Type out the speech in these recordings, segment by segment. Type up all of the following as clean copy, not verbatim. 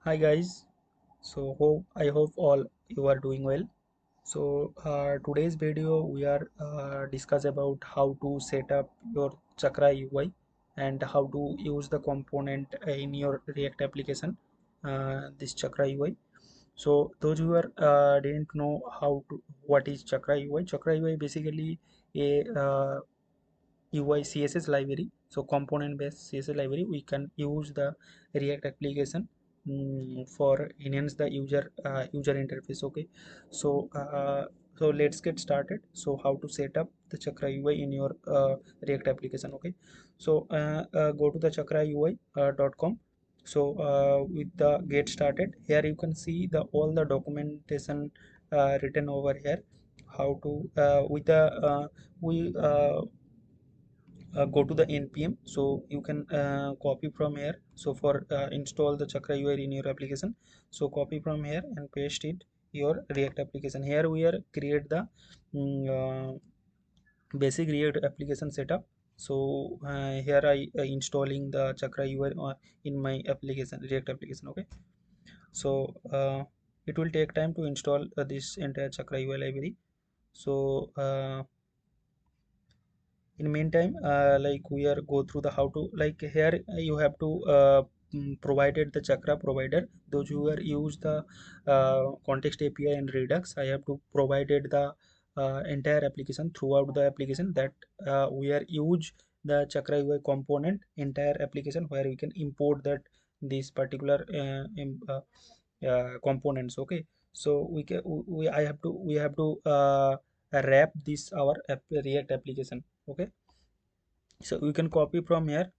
Hi guys, I hope all you are doing well. Today's video we are discuss about how to set up your Chakra UI and how to use the component in your React application. This Chakra UI. So those who are didn't know how to what is Chakra UI. Chakra UI basically a UI CSS library. So component based CSS library, we can use the React application for enhance the user interface. Okay, so let's get started. So how to set up the Chakra UI in your React application? Okay, so go to the chakraui.com. With the get started, here you can see the all the documentation written over here. How to with the we go to the npm, so you can copy from here. So for install the Chakra UI in your application, so copy from here and paste it your React application. Here we are create the mm, uh, basic React application setup. So here I installing the Chakra UI in my application, React application. Okay, so it will take time to install this entire Chakra UI library. So in meantime, like we are go through the how to, like here you have to provided the Chakra provider. Those who are use the context API and Redux, I have to provided the entire application throughout the application, that we are use the Chakra UI component entire application, where we can import that this particular components. Okay, so we have to wrap this our React application. Okay, so we can copy from here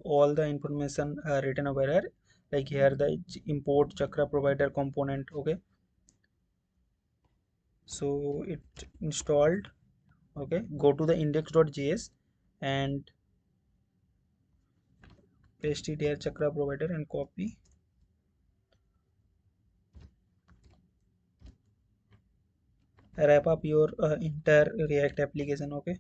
all the information written over here, like here the import Chakra provider component. Okay, so it installed. Okay, go to the index.js and paste it here Chakra provider and copy, wrap up your entire React application. Okay,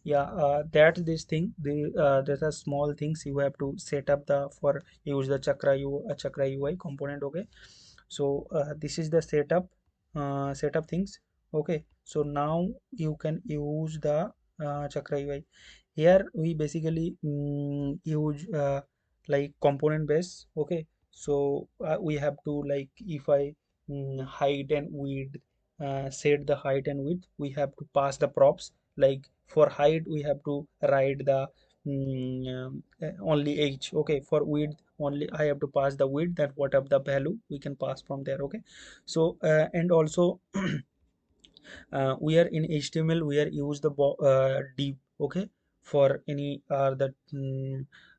yeah, that's this thing. There's a small things you have to set up the for use the Chakra UI component. Okay, so this is the setup things. Okay, so now you can use the Chakra UI. Here we basically use like component base. Okay, so we have to, like, if I height and width, set the height and width, we have to pass the props. Like for height we have to write the only h. Okay, for width only I have to pass the width, that what of the value we can pass from there. Okay, so and also we are in HTML, we are use the div. Okay, for any that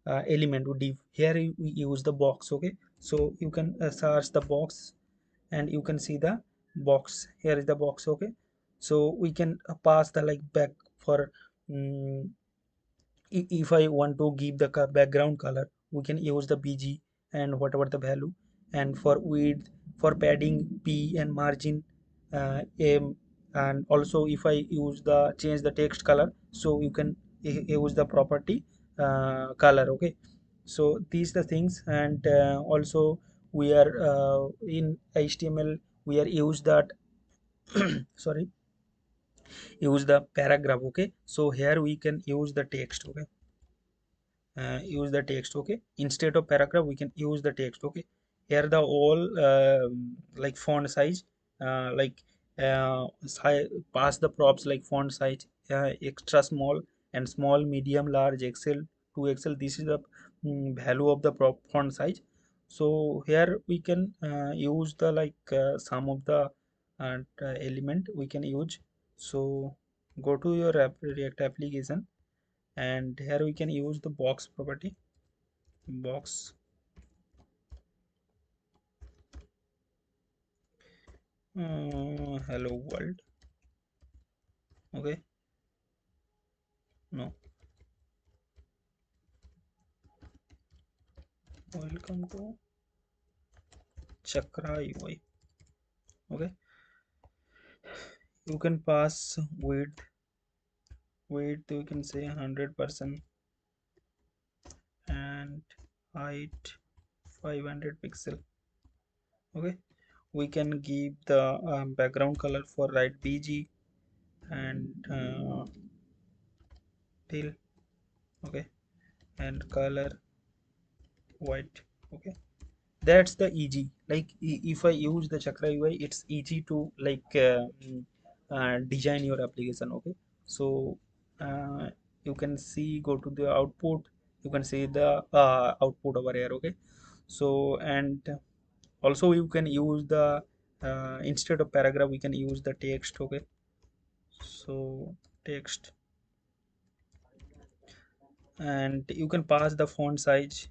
element to div. Here we use the box. Okay, so you can search the box and you can see the box. Here is the box. Okay, so we can pass the like back for um, if I want to give the background color, we can use the bg and whatever the value. And for width, for padding p and margin m. And also if I use the change the text color, so you can use the property color. Okay, so these the things. And also we are in HTML, we are use that sorry, use the paragraph. Okay, so here we can use the text. Okay, use the text. Okay, instead of paragraph we can use the text. Okay, here the all like font size, like pass the props like font size, extra small and small, medium, large, XL to XL. This is the value of the prop font size. So here we can use the like some of the element we can use. So go to your React application, and here we can use the box property. Box, hello world. Okay, no, welcome to Chakra UI. Okay, you can pass width, you can say 100%, and height 500 pixel. Okay, we can give the background color for right bg and teal. Okay, and color white. Okay, that's the easy, like if I use the Chakra UI, it's easy to like design your application. Okay, so uh, you can see, go to the output, you can see the output over here. Okay, so and also you can use the instead of paragraph we can use the text. Okay, so text, and you can pass the font size.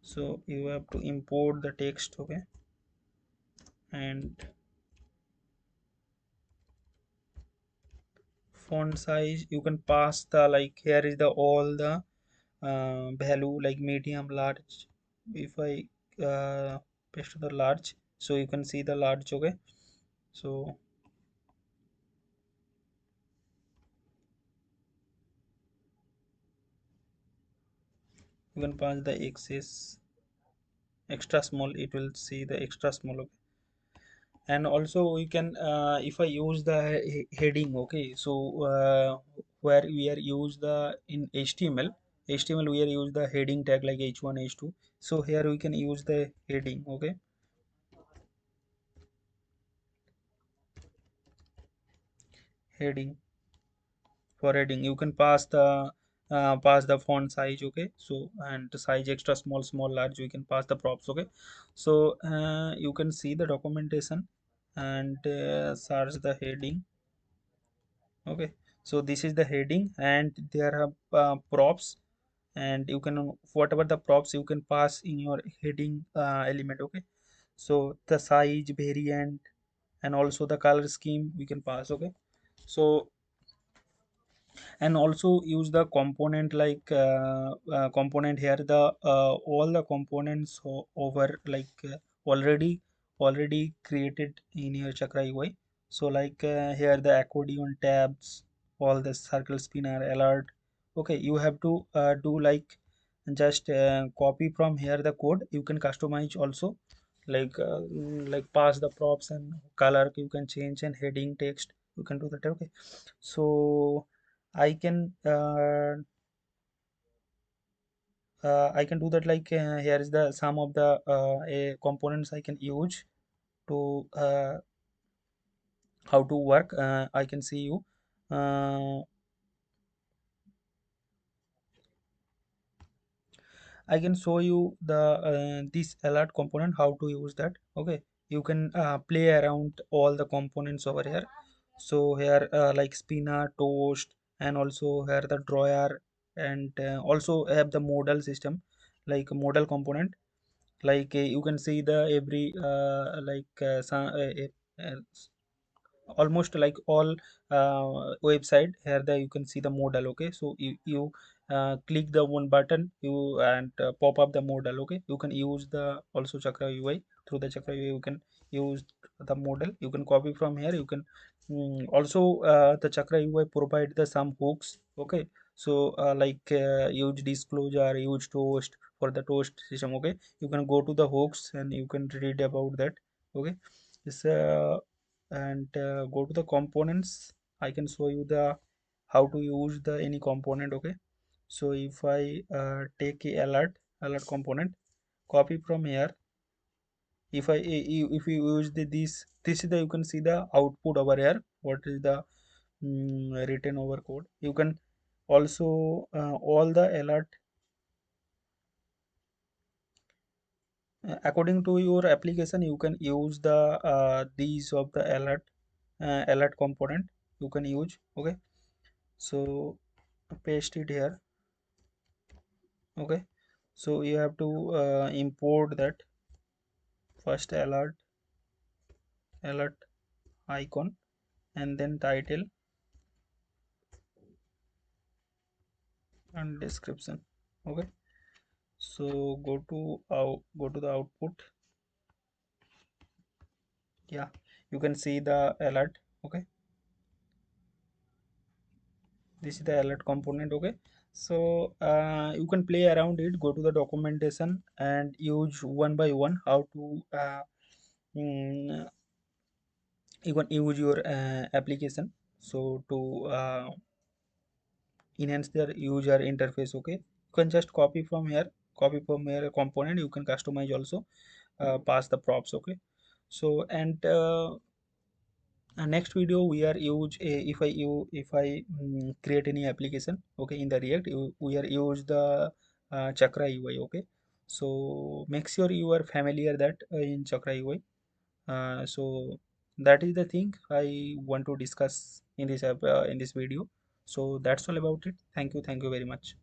So you have to import the text. Okay, and font size you can pass the, like here is the all the value like medium, large. If I paste the large, so you can see the large. Okay, so you can pass the excess extra small, it will see the extra small. Okay, and also we can if I use the heading. Okay, so where we are use the in HTML we are use the heading tag like h1 h2. So here we can use the heading. Okay, heading, for heading you can pass the font size. Okay, so and the size extra small, small, large, you can pass the props. Okay, so you can see the documentation and search the heading. Okay, so this is the heading and there are props, and you can whatever the props you can pass in your heading element. Okay, so the size variant and also the color scheme we can pass. Okay, so and also use the component like component here, the all the components over like already created in your Chakra UI. So like here the accordion tabs, all the circle spinner alert. Okay, you have to do like just copy from here the code, you can customize also, like pass the props and color you can change, and heading text you can do that. Okay, so I can do that, like here is the some of the components I can use to how to work. I can see you I can show you the this alert component how to use that. Okay, you can play around all the components over here. So here like spinner, toast, and also here the drawer, and also have the modal system, like modal component. Like you can see the every almost like all website here the you can see the modal. Okay, so you click the one button, you and pop up the modal. Okay, you can use the also Chakra UI. Through the Chakra UI you can use the modal, you can copy from here, you can also the Chakra UI provide the some hooks. Okay, so like use disclosure, use toast for the toast system. Okay, you can go to the hooks and you can read about that. Okay, this and go to the components, I can show you the how to use the any component. Okay, so if I take a alert component, copy from here, if if you use this is the, you can see the output over here, what is the written over code. You can also all the alert according to your application, you can use the these of the alert component you can use. Okay, so paste it here. Okay, so you have to import that first alert icon, and then title and description. Okay, so go to the output. Yeah, you can see the alert. Okay, this is the alert component. Okay, so you can play around it, go to the documentation and use one by one how to mm, you can use your application, so to enhance their user interface. Okay, you can just copy from here a component, you can customize also, pass the props. Okay, so and next video we are use a, if I create any application, okay, in the react, we are use the chakra UI. Okay, so make sure you are familiar that in chakra UI. So that is the thing I want to discuss in this in this video. So that's all about it. Thank you very much.